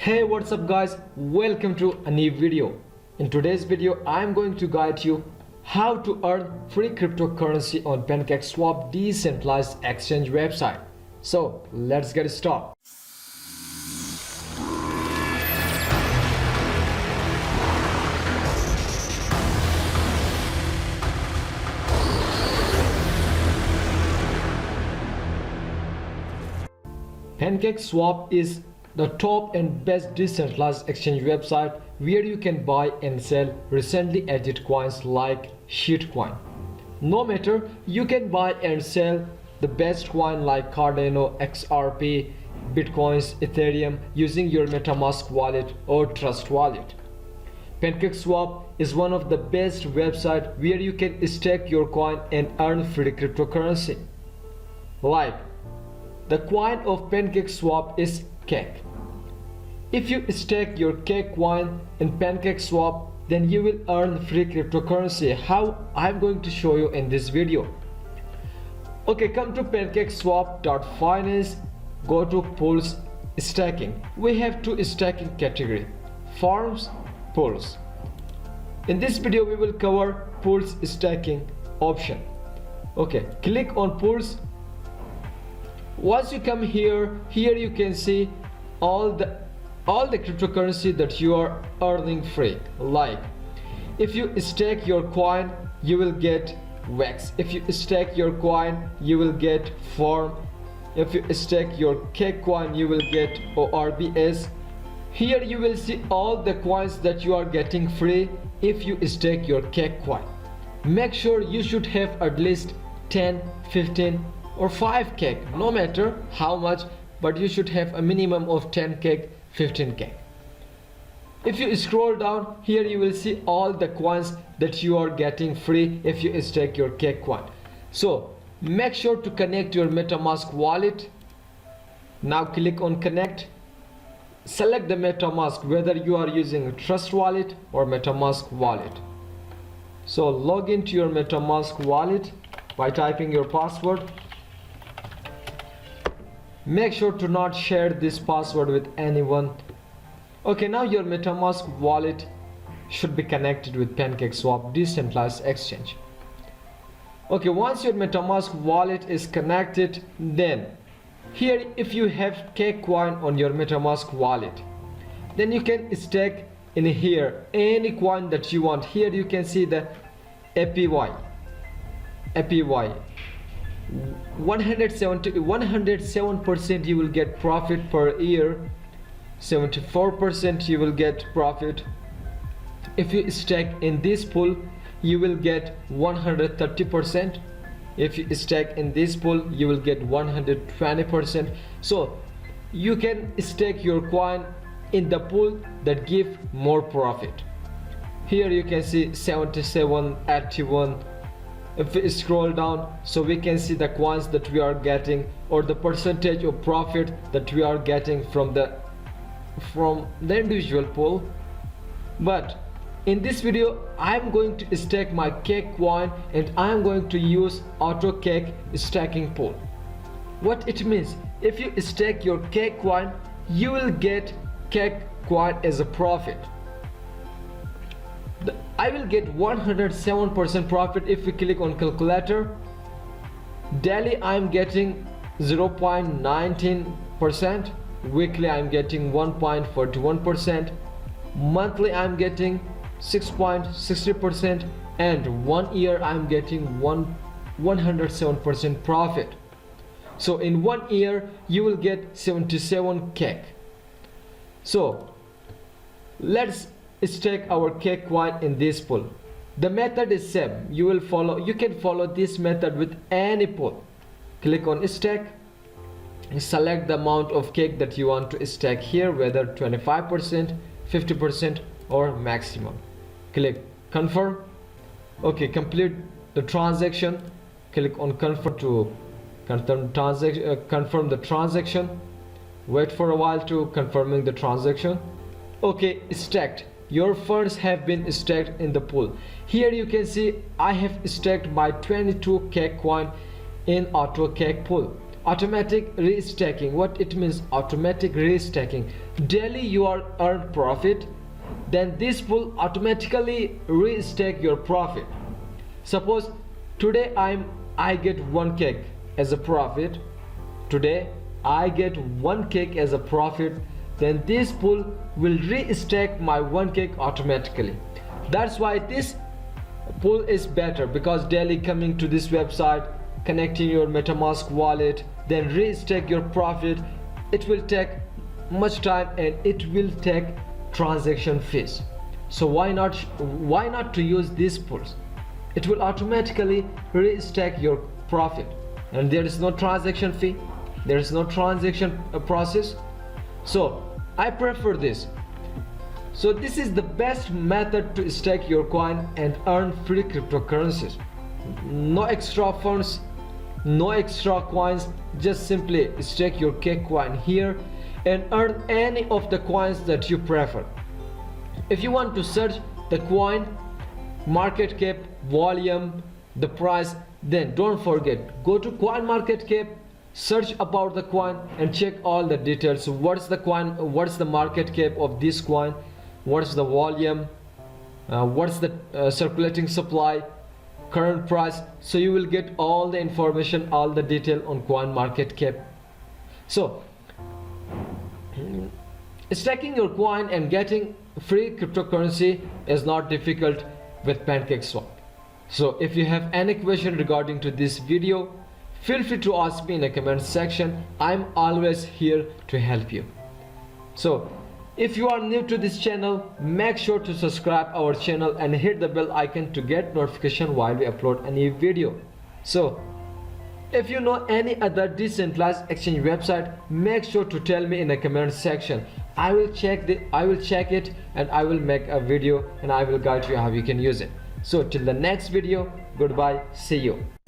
Hey, what's up guys, welcome to a new video. In today's video I'm going to guide you how to earn free cryptocurrency on Pancakeswap decentralized exchange website. So let's get started. Pancakeswap is the top and best decentralized exchange website where you can buy and sell recently added coins like shitcoin. No matter, you can buy and sell the best coin like Cardano, XRP, Bitcoins, Ethereum using your Metamask wallet or Trust wallet. Pancakeswap is one of the best websites where you can stake your coin and earn free cryptocurrency. Like the coin of Pancakeswap is cake. If you stake your cake coin in Pancakeswap, then you will earn free cryptocurrency. How? I'm going to show you in this video. Okay, come to pancakeswap.finance, go to pools staking. We have two staking category: farms, pools. In this video we will cover pools staking option. Okay, click on pools. Once you come here you can see all the cryptocurrency that you are earning free. Like if you stake your coin, you will get wax. If you stake your coin, you will get farm. If you stake your cake coin, you will get ORBS. Here you will see all the coins that you are getting free if you stake your cake coin. Make sure you should have at least 10, 15 or 5 cake, no matter how much, but you should have a minimum of 10 cake, 15 cake. If you scroll down here, you will see all the coins that you are getting free if you stake your cake coin. So make sure to connect your Metamask wallet. Now click on connect. Select the Metamask, whether you are using Trust wallet or Metamask wallet. So log into your Metamask wallet by typing your password. Make sure to not share this password with anyone. Okay, now your Metamask wallet should be connected with Pancakeswap decentralized exchange. Okay, once your Metamask wallet is connected, then here if you have cake coin on your Metamask wallet, then you can stake in here any coin that you want. Here you can see the APY 107% you will get profit per year, 74% you will get profit. If you stake in this pool, you will get 130%. If you stake in this pool, you will get 120%. So you can stake your coin in the pool that give more profit. Here you can see 77, 81. If we scroll down, so we can see the coins that we are getting or the percentage of profit that we are getting from the individual pool. But in this video I'm going to stake my cake coin and I'm going to use auto cake staking pool. What it means, if you stake your cake coin, you will get cake coin as a profit. I will get 107% profit. If we click on calculator, daily I'm getting 0.19%, weekly I'm getting 1.41%, monthly I'm getting 6.60%, and 1 year I'm getting 107% profit. So in 1 year you will get 77 cake. So let's stake our cake coin in this pool. The method is same. You can follow this method with any pool. Click on stake, select the amount of cake that you want to stake here, whether 25%, 50% or maximum. Click confirm. Okay, complete the transaction. Click on confirm to confirm the transaction. Wait for a while to confirming the transaction. Okay, staked. Your funds have been staked in the pool. Here you can see I have staked my 22 cake coin in auto cake pool. automatic restacking. What it means, automatic restacking? Daily you are earn profit, then this will automatically restack your profit. Suppose today I get one cake as a profit. Today I get one cake as a profit, then this pool will restack my one cake automatically. That's why this pool is better, because daily coming to this website, connecting your Metamask wallet, then restack your profit, it will take much time and it will take transaction fees. So why not to use these pools? It will automatically restack your profit, and there is no transaction fee, there is no transaction process. So I prefer this. So this is the best method to stake your coin and earn free cryptocurrencies. No extra funds, no extra coins, just simply stake your cake coin here and earn any of the coins that you prefer. If you want to search the coin, market cap, volume, the price, then don't forget, go to coin market cap, search about the coin and check all the details. What's the coin, what's the market cap of this coin, what's the volume, what's the circulating supply, current price. So you will get all the information, all the detail on coin market cap. So staking your coin and getting free cryptocurrency is not difficult with Pancakeswap. So if you have any question regarding to this video, feel free to ask me in the comment section. I'm always here to help you. So if you are new to this channel, make sure to subscribe our channel and hit the bell icon to get notification while we upload a new video. So if you know any other decentralized exchange website, make sure to tell me in the comment section. I will check it and I will make a video and I will guide you how you can use it. So till the next video, goodbye, see you.